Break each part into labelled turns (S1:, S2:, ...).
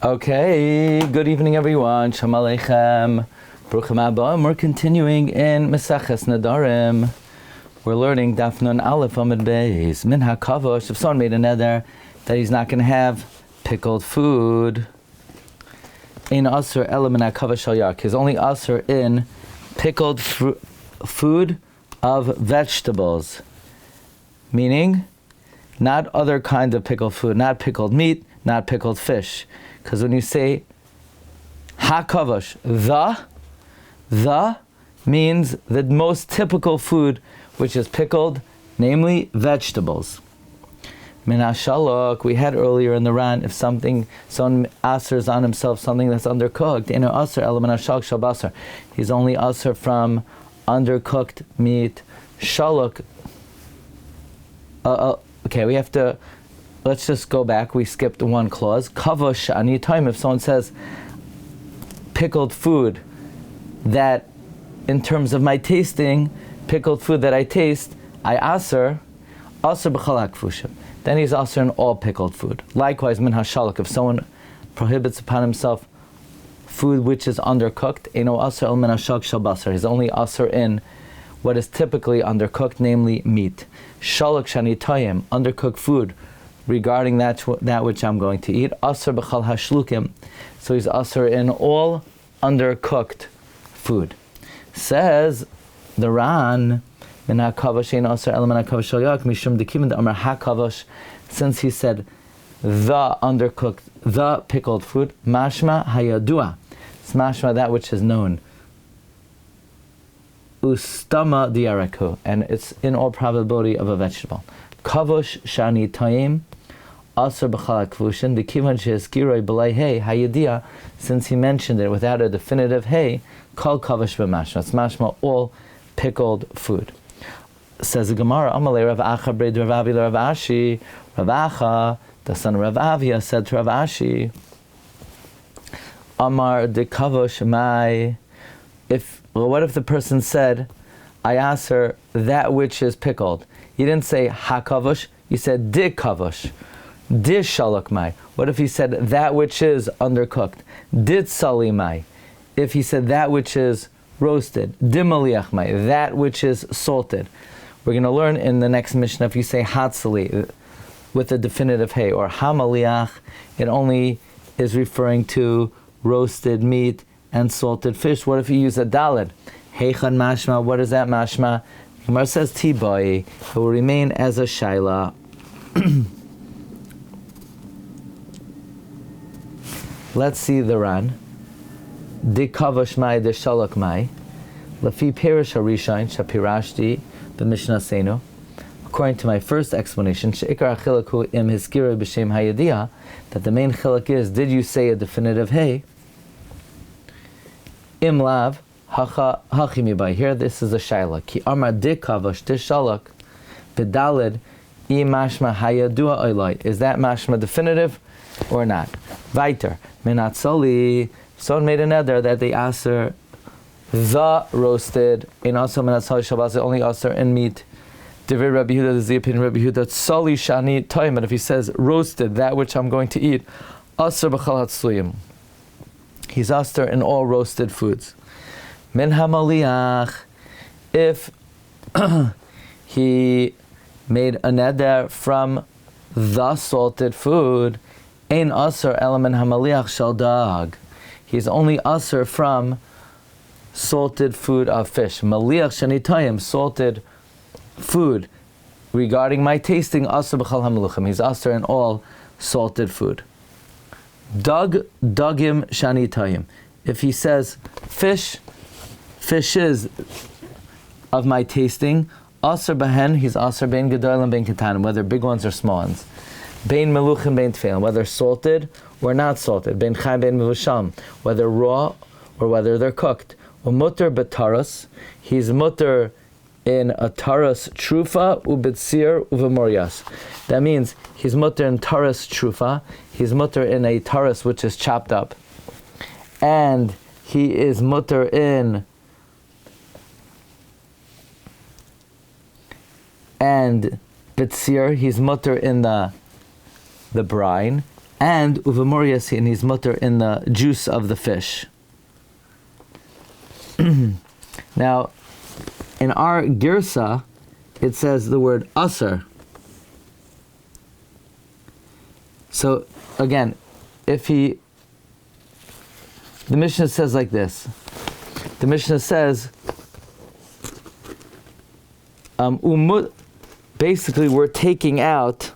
S1: Okay, good evening everyone. Shalom Aleichem. Baruchim Abba. We're continuing in Maseches Nedarim. We're learning Daf Nun Aleph Amud Beis. Min HaKavosh. If someone made a neder that he's not going to have pickled food, Ein Asur Ela Min HaKavosh Shal Yak. He's only Asur in pickled food of vegetables. Meaning, not other kinds of pickled food, not pickled meat, not pickled fish. Because when you say hakavash, the means the most typical food which is pickled, namely vegetables. Min hashalok, we had earlier in the Ran, if someone asers on himself something that's undercooked, eno aser ela min hashalok shal basar. He's only aser from undercooked meat. Shalok. Okay, we have to. Let's just go back. We skipped one clause. Kavosh ani time. If someone says pickled food, that in terms of my tasting, pickled food that I taste, I aser b'chalak fushim. Then he's aser in all pickled food. Likewise, min hashalok. If someone prohibits upon himself food which is undercooked, eno aser el min hashalok shal basar. He's only aser in what is typically undercooked, namely meat. Shalok shani tayim, undercooked food, regarding that which I'm going to eat. Asr b'chal hashlukim. So he's asr in all undercooked food. Says the Ran, min hakavash ein asr ela min hakavash shal yak mishum dekimin de'amar hakavash. Since he said the undercooked, the pickled food, mashma hayadua. It's mashma, that which is known. Ustama diareku, and it's in all probability of a vegetable. Kavosh shani tayim asr b'chalak kvushin dekivan sheheskiroi b'lai hey hayadia. Since he mentioned it without a definitive hey, kol kavosh b'mashma. It's mashma, all pickled food. Says the Gemara, Amalei Rav Acha b'reid Rav Avi Rav Ashi. Rav Acha, the son of Rav Avia, said to Rav Ashi, Amar de kavosh mai. What if the person said, I aser that which is pickled? He didn't say hakavosh, he said di kavosh, di shalok mai. What if he said that which is undercooked? Did sali mai. If he said that which is roasted, di maliach mai, that which is salted. We're going to learn in the next Mishnah, if you say hatzali with a definitive hey, or hamaliach, it only is referring to roasted meat and salted fish. What if you use a dalid? Heichan mashma, what is that mashma? Gemara says tibai, it will remain as a shaila. Let's see the Ran. Di kavash mai, di shalak mai. Lafi perish harishain, shapirashti, the Mishnah Seinu. According to my first explanation, she'ikar achilaku im hiskira b'shem hayadia, that the main chilak is, did you say a definitive hey? Im lav hachimi by here. This is a shaila. Ki amar di kavash di shalak b'dalid I mashma hayadua oilai. Is that mashma definitive or not? Weiter minatzoli. Someone made a neder that they aser the roasted in also minatzoli shabbat only aser in meat. Divrei Rabbi Yehuda, this is the opinion of Rabbi Yehuda. Tzoli shani toim. And if he says roasted, that which I'm going to eat, aser b'chal hatzluyim. He's aster in all roasted foods. Min hamaliach, if he made a neder from the salted food, ein aser ela min hamaliach shal dag. He's only aser from salted food of fish. Maliach shanitayim, salted food. Regarding my tasting, aser b'chal hamaluchim. He's aser in all salted food. Dagim shanitayim. If he says fishes of my tasting, aser behen, he's aser bein gedol and bein ketanim, whether big ones or small ones. Bein meluchim bein tfeilim, whether salted or not salted. Bein chai bein mevusham, whether raw or whether they're cooked. Umutter betaras, he's mutter in a taras trufa ubetzir uvemorias. That means he's mutter in taras trufa, he's mutter in a taras which is chopped up, and he is mutter in and betzir, he's mutter in the brine, and uvamorias, and he's mutter in the juice of the fish. Now, in our girsa, it says the word aser. So again, the Mishnah says like this. The Mishnah says, basically we're taking out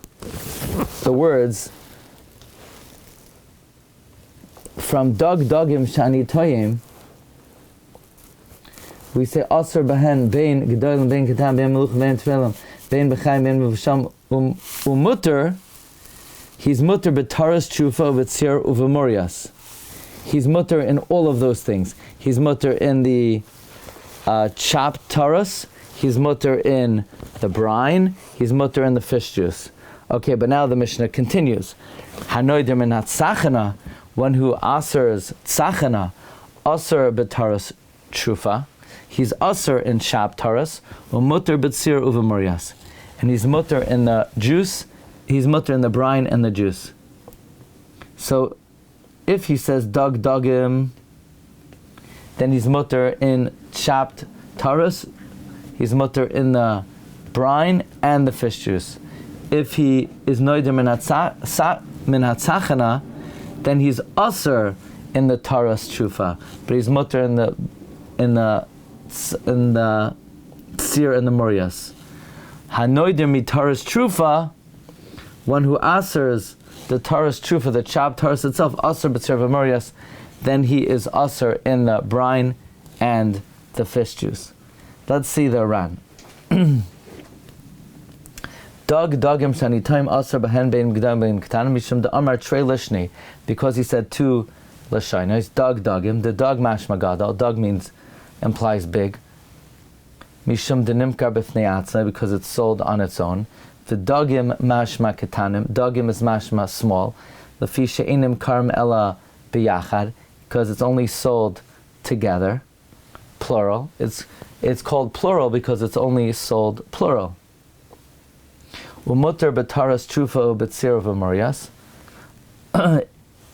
S1: the words from dogim shani toyim. We say aser bahen bein gedolim bein ketam bein meluch bein tefillim bein b'chaim bein b'vasham umutter. He's mutter b'taras tshufa v'tzir uvamorias. He's mutter in all of those things. He's mutter in the chopped taras. He's mutter in the brine. He's mutter in the fish juice. Okay, but now the Mishnah continues. Hanoider minat tzachana, one who asers tzachana, aser b'taras tshufa. He's aser in chopped taras, mutter b'tzir uvamorias, and he's mutter in the juice. He's mutter in the brine and the juice. So, if he says dogim, then he's mutter in chopped taras. He's mutter in the brine and the fish juice. If he is noider minat tzachana, then he's aser in the taras tshufa, but he's mutter in the tzir and the morias. Hanoider mitaras tshufa, one who asers the taras tshufa, the chopped taras itself, aser b'tzir v'morias, then he is aser in the brine and the fish juice. Let's see the Ran. Dogim shani time aser b'hen bein g'dam bein k'tanim mishum the amar trei lishni, because he said two l'shainos. Dogim, the dog mashma gadol. Dog implies big. Mishum de nimkar b'fnei atzai, because it's sold on its own. The dogim mashma ketanim. Dogim is mashma small. Lefi she'inim karm ela biyachad, because it's only sold together, plural. It's called plural because it's only sold plural. Umutter b'taras trufa u'b'tzir v'morias.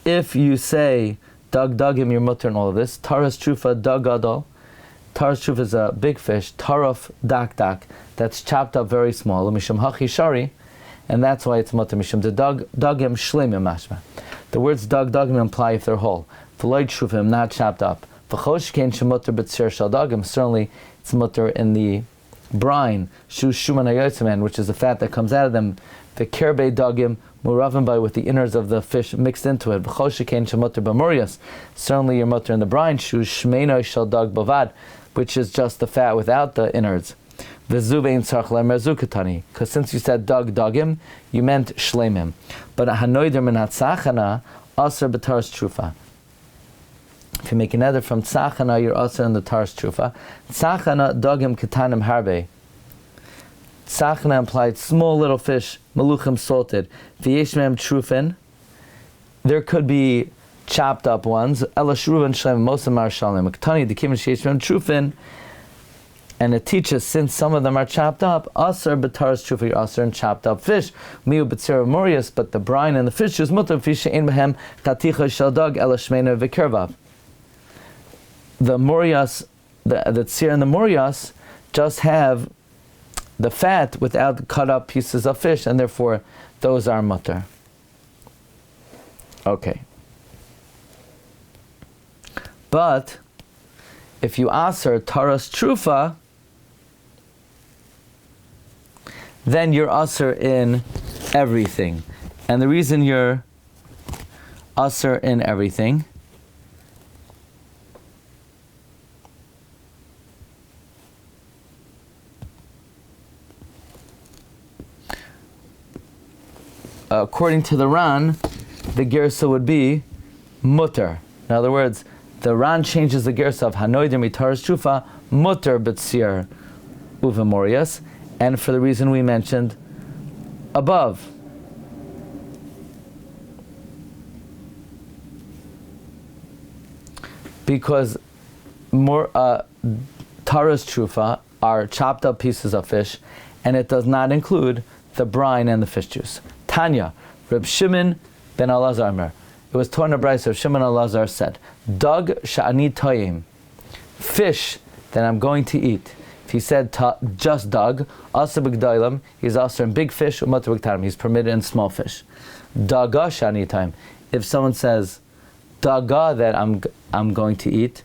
S1: If you say dogim, you're mutter in all of this. Taras trufa gadol. Taras trufa is a big fish. Taraf dak, that's chopped up very small. Mishum hachi shari, and that's why it's mutter. Mishum the dogim shleimim mashma. The words dogim imply if they're whole. V'loy trufim, not chopped up. V'chosh kein shemutter b'tzir shal dogim. Certainly, it's mutter in the brine. Shu shuman hayotzim, which is the fat that comes out of them. The kerbe dogim muravim by, with the innards of the fish mixed into it. V'chosh kein shemutter b'morias. Certainly, you're mutter in the brine. Shu shmeino shal dog bavad, which is just the fat without the innards. Because since you said dogim, you meant shleimim. But hanoider minat tzachana, aser b'taras trufa. If you make another from tzachana, you're aser in the taras trufa. Tzachana dogim ketanim harbe. Tzachana implied small little fish, maluchim salted. V'yesh mehem trufin. There could be chopped up ones. Ela shruvan shleim mosam mar shalim. Ketani dekim sheyesh mehem trufin. And it teaches, since some of them are chopped up, aser b'taras trufa, you're aser in chopped up fish. Miu b'tzir morias, but the brine and the fish is mutter fish she'ein behem taticha shel dog ela shmeina v'kervav. The morias, the tzir and the morias, just have the fat without cut up pieces of fish, and therefore those are mutter. Okay. But if you aser taras trufa, then you're aser in everything. And the reason you're aser in everything according to the Ran, the gersa would be mutter. In other words, the Ran changes the gersa of hanoider mitaras trufa, mutter b'tzir uvamorias, and for the reason we mentioned above. Because more taras trufa are chopped up pieces of fish, and it does not include the brine and the fish juice. Tanya, Reb Shimon ben Elazar Amar. It was torn a brayso of Shimon Elazar said, Dag sha'ani toyim, fish that I'm going to eat. If he said just dag, asa b'gdailam, he's also in big fish, u'matar b'ktanim, he's permitted in small fish. Daga sha'ani toyim. If someone says daga that I'm going to eat,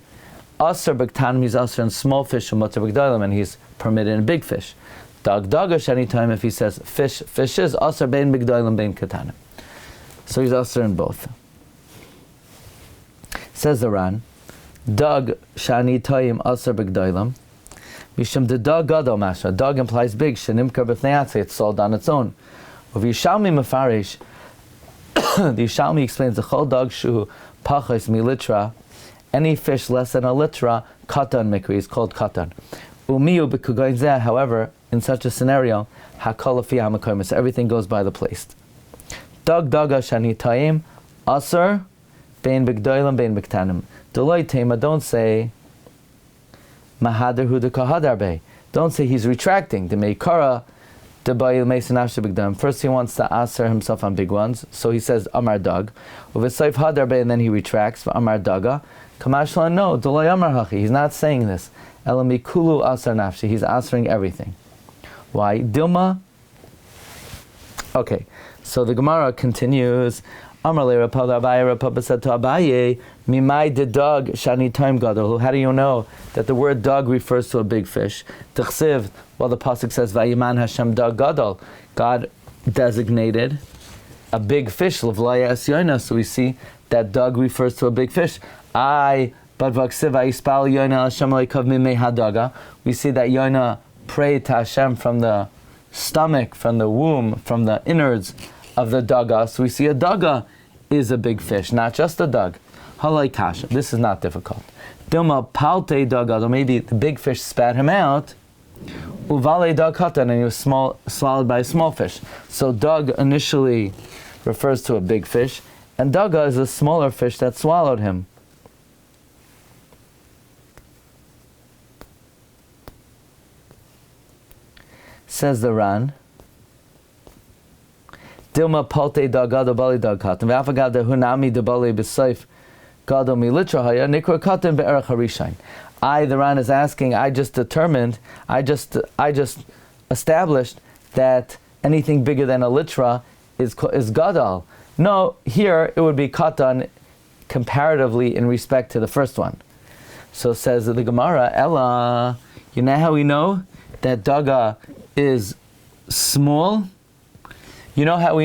S1: asa b'ktanim, he's also in small fish, u'matar b'gdailam, and he's permitted in big fish. Dag daga sha'ani toyim, if he says fishes, asa bein b'gdailam bein katanim. So he's also in both. Says the Ran, Dag shani toyim aser b'gdailam. Mishum de dag gadol masha. Dag implies big. Shenimkar b'fnei it's sold on its own. Of Yishalmi mefarish, the Yishalmi explains the chol dag shu pachos militra. Any fish less than a litra, katan mikri is called katan. Umiyu b'kugayin zeh. However, in such a scenario, hakol afi hamakomis, everything goes by the place. Dag daga shani toyim aser bein b'gdoilam bein b'ktanim. Deloy tema, don't say mahader hu de kahadar be. Don't say he's retracting. The meikara de bayil meisen after b'gdoilam. First he wants to aser himself on big ones, so he says amar dag. Uv'sayf hadar be, and then he retracts amar daga. Kamashlan no, deloy amar hachi. He's not saying this. Elami kulu aser nafshi. He's answering everything. Why? Dilma. Okay, so the Gemara continues. Amarle Rapal Abaye Rapapa said to Abaye, Mimai de dog shani time gadol. How do you know that the word dog refers to a big fish? T'chsiv, well the pasuk says Vayiman Hashem dog gadol. God designated a big fish, L'vlaya es Yonah. So we see that dog refers to a big fish. But v'ksiv Vayispal Yonah Hashem leikav mimei hadaga. We see that Yonah prayed to Hashem from the stomach, from the womb, from the innards of the daga. So we see a daga is a big fish, not just a dug. Halai kasha. This is not difficult. Dilma palte daga, or maybe the big fish spat him out. Uvale dag katan, and he was swallowed by a small fish. So dug initially refers to a big fish, and daga is a smaller fish that swallowed him. Says the Ran. Dilma palte dag gado bali dag katan. V'afagad de hunami de bali b'seif gado militra haya nikra katan be'erach harishain. The Ran is asking. I just established that anything bigger than a litra is gadol. No, here it would be katan comparatively in respect to the first one. So says the Gemara, Ella, you know how we know that daga is small? You know how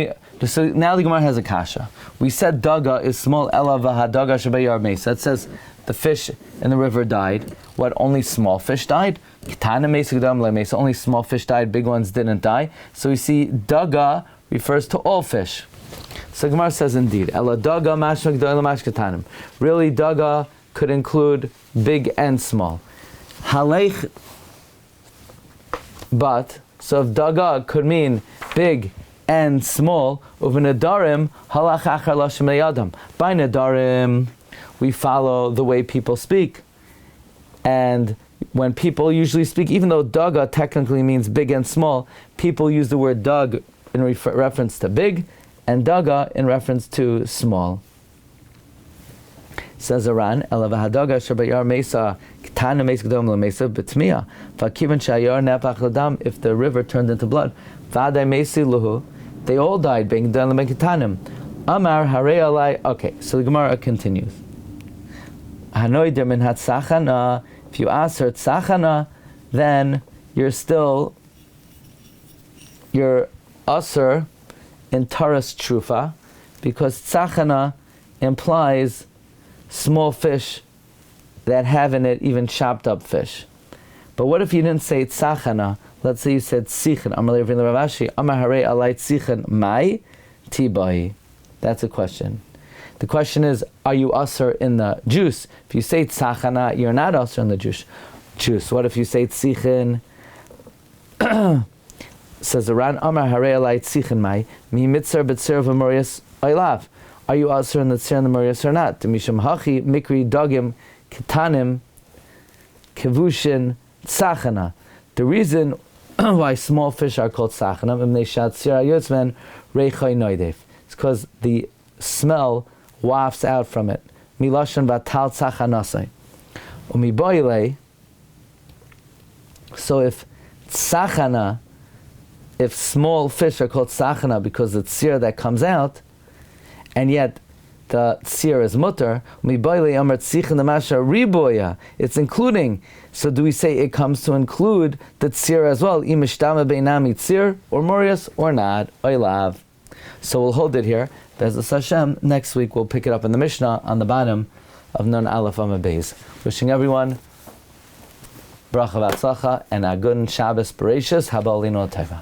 S1: so now the Gemara has a kasha. We said daga is small, ela v'hadaga shebayar mesa. That says the fish in the river died. What, only small fish died? Kitana mesa g'dam le'mesa. Only small fish died, big ones didn't die. So we see daga refers to all fish. So the Gemara says indeed, ela daga mashma g'dam mash katanim. Really, daga could include big and small. Halech, but, so if daga could mean big and small, of Nedarim, halach achar lashem le'adam. By Nedarim, we follow the way people speak. And when people usually speak, even though daga technically means big and small, people use the word dag in reference to big, and daga in reference to small. Says Aran, Ela v'hadaga shebayar mesa, ketana mesa g'dom le'mesa b'tmiya, v'kivan shayar nepach l'dam, if the river turned into blood, v'adai mesi luhu, they all died, being done lemeketanim. Amar harei alai. Okay, so the Gemara continues. Hanoider min hatzachana. If you answer tzachana, then you're usher in taras trufa, because tzachana implies small fish that have in it even chopped up fish. But what if you didn't say tzachana? Let's say you said tzichen. Amar le'Ravin Ravashi. Amar harei alai tzichen mai tibai. That's a question. The question is, are you usher in the juice? If you say tzachana, you're not usher in the juice. What if you say tzichen? Says the Ran, Amar harei alai tzichen mai mi mitzar b'tzir v'morias oilav. Are you usher in the tzir and the morias or not? Mishum hachi mikri dagim ketanim kevushin tzachana. The reason why small fish are called tzachana, it's because the smell wafts out from it. Milashon batal tzachanasai. Umiboile. So if tzachana, if small fish are called tzachana because the tzir that comes out, and yet the tzir is mutter, it's including. So do we say it comes to include the tzir as well? Imishtama beinami tzir, or morius, or not, oilav. So we'll hold it here. Be'ezus Hashem, next week we'll pick it up in the Mishnah on the bottom of Nun Aleph Amud Beis. Wishing everyone bracha v'atzlacha and a good Shabbos Bereishis. Haba Olinu Tova.